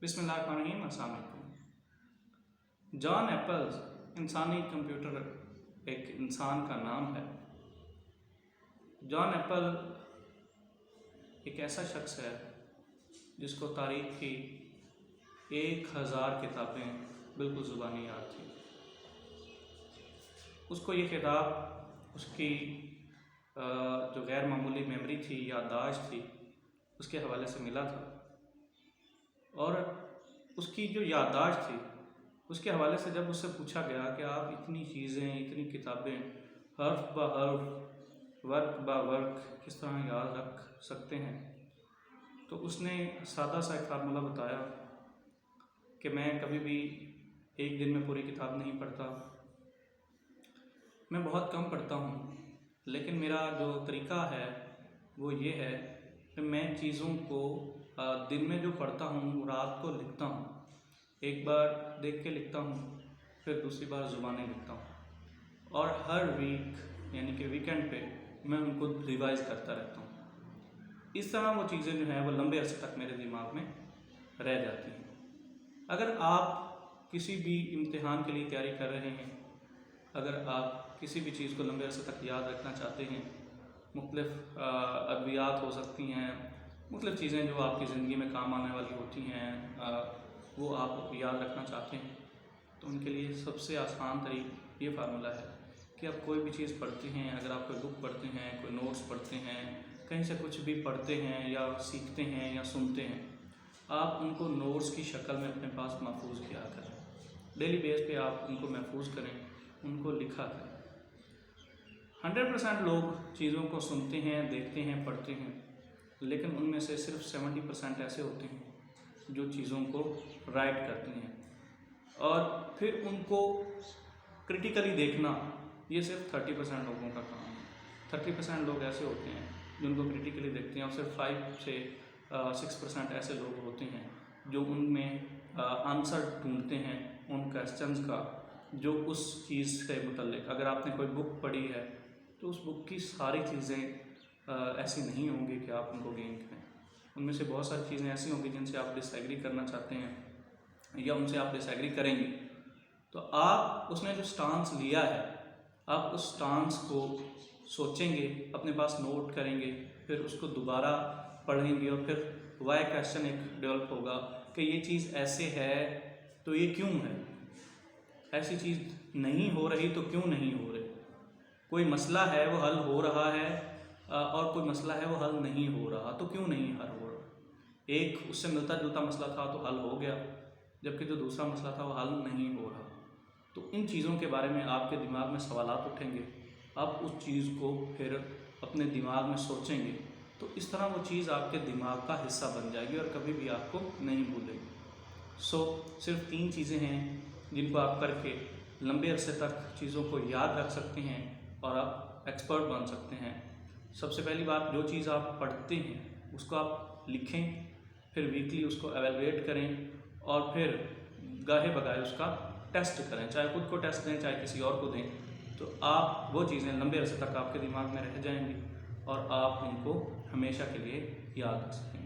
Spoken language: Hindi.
बिस्मिल्लाहिर्रहमानिर्रहीम। अस्सलाम वालेकुम। जॉन एप्पल्स इंसानी कंप्यूटर एक इंसान का नाम है। जॉन एप्पल एक ऐसा शख्स है जिसको तारीख़ की 1000 किताबें बिल्कुल ज़ुबानी याद थी। उसको ये किताब उसकी जो गैर मामूली मेमोरी थी, याददाश्त थी, उसके हवाले से मिला था। और उसकी जो याददाश्त थी उसके हवाले से जब उससे पूछा गया कि आप इतनी चीज़ें, इतनी किताबें हर्फ ब हर्फ, वर्क ब वर्क किस तरह याद रख सकते हैं, तो उसने सादा सा एक फार्मूला बताया कि मैं कभी भी एक दिन में पूरी किताब नहीं पढ़ता। मैं बहुत कम पढ़ता हूँ, लेकिन मेरा जो तरीक़ा है वो ये है कि मैं चीज़ों को दिन में जो पढ़ता हूँ रात को लिखता हूँ। एक बार देख के लिखता हूँ, फिर दूसरी बार ज़ुबानी लिखता हूँ, और हर वीक यानी कि वीकेंड पे मैं उनको रिवाइज़ करता रहता हूँ। इस तरह वो चीज़ें जो हैं वो लंबे अरसे तक मेरे दिमाग में रह जाती हैं। अगर आप किसी भी इम्तिहान के लिए तैयारी कर रहे हैं, अगर आप किसी भी चीज़ को लंबे अरसे तक याद रखना चाहते हैं, मुख्तलिफ़ अद्वियात हो सकती हैं, मुख्तलिफ़ चीज़ें जो आपकी ज़िंदगी में काम आने वाली होती हैं, वो आप याद रखना चाहते हैं, तो उनके लिए सबसे आसान तरीक़ा ये फार्मूला है कि आप कोई भी चीज़ पढ़ते हैं, अगर आप कोई बुक पढ़ते हैं, कोई नोट्स पढ़ते हैं, कहीं से कुछ भी पढ़ते हैं या सीखते हैं या सुनते हैं, आप उनको नोट्स की शक्ल में अपने पास महफूज किया करें। डेली बेस पे आप उनको महफूज करें, उनको लिखा करें। 100% लोग चीज़ों को सुनते हैं, देखते हैं, पढ़ते हैं, लेकिन उनमें से सिर्फ 70% ऐसे होते हैं जो चीज़ों को राइट करते हैं, और फिर उनको क्रिटिकली देखना ये सिर्फ 30% लोगों का काम है। 30% लोग ऐसे होते हैं जो उनको क्रिटिकली देखते हैं, और सिर्फ 5 से 6% ऐसे लोग होते हैं जो उनमें आंसर ढूंढते हैं उन क्वेश्चंस का, जो उस चीज़ से मुतल्लिक। अगर आपने कोई बुक पढ़ी है तो उस बुक की सारी चीज़ें ऐसी नहीं होंगी कि आप उनको गेन करें। उनमें से बहुत सारी चीज़ें ऐसी होंगी जिनसे आप डिसएग्री करना चाहते हैं या उनसे आप डिसएग्री करेंगे। तो आप उसने जो स्टांस लिया है, आप उस स्टांस को सोचेंगे, अपने पास नोट करेंगे, फिर उसको दोबारा पढ़ेंगे, और फिर वाई क्वेश्चन एक डेवलप होगा कि ये चीज़ ऐसे है तो ये क्यों है, ऐसी चीज़ नहीं हो रही तो क्यों नहीं हो रही। कोई मसला है वो हल हो रहा है, और कोई मसला है वो हल नहीं हो रहा, तो क्यों नहीं हल हो रहा। एक उससे मिलता जुलता मसला था तो हल हो गया, जबकि जो दूसरा मसला था वो हल नहीं हो रहा। तो इन चीज़ों के बारे में आपके दिमाग में सवालात उठेंगे, आप उस चीज़ को फिर अपने दिमाग में सोचेंगे, तो इस तरह वो चीज़ आपके दिमाग का हिस्सा बन जाएगी और कभी भी आपको नहीं भूलेगी। सिर्फ 3 चीज़ें हैं जिनको आप करके लंबे अरसे तक चीज़ों को याद रख सकते हैं और आप एक्सपर्ट बन सकते हैं। सबसे पहली बात, जो चीज़ आप पढ़ते हैं उसको आप लिखें, फिर वीकली उसको एवेलुएट करें, और फिर गाहे बगाहे उसका टेस्ट करें, चाहे खुद को टेस्ट दें चाहे किसी और को दें, तो आप वो चीज़ें लंबे अरसे तक आपके दिमाग में रह जाएंगी और आप उनको हमेशा के लिए याद रख सकेंगे।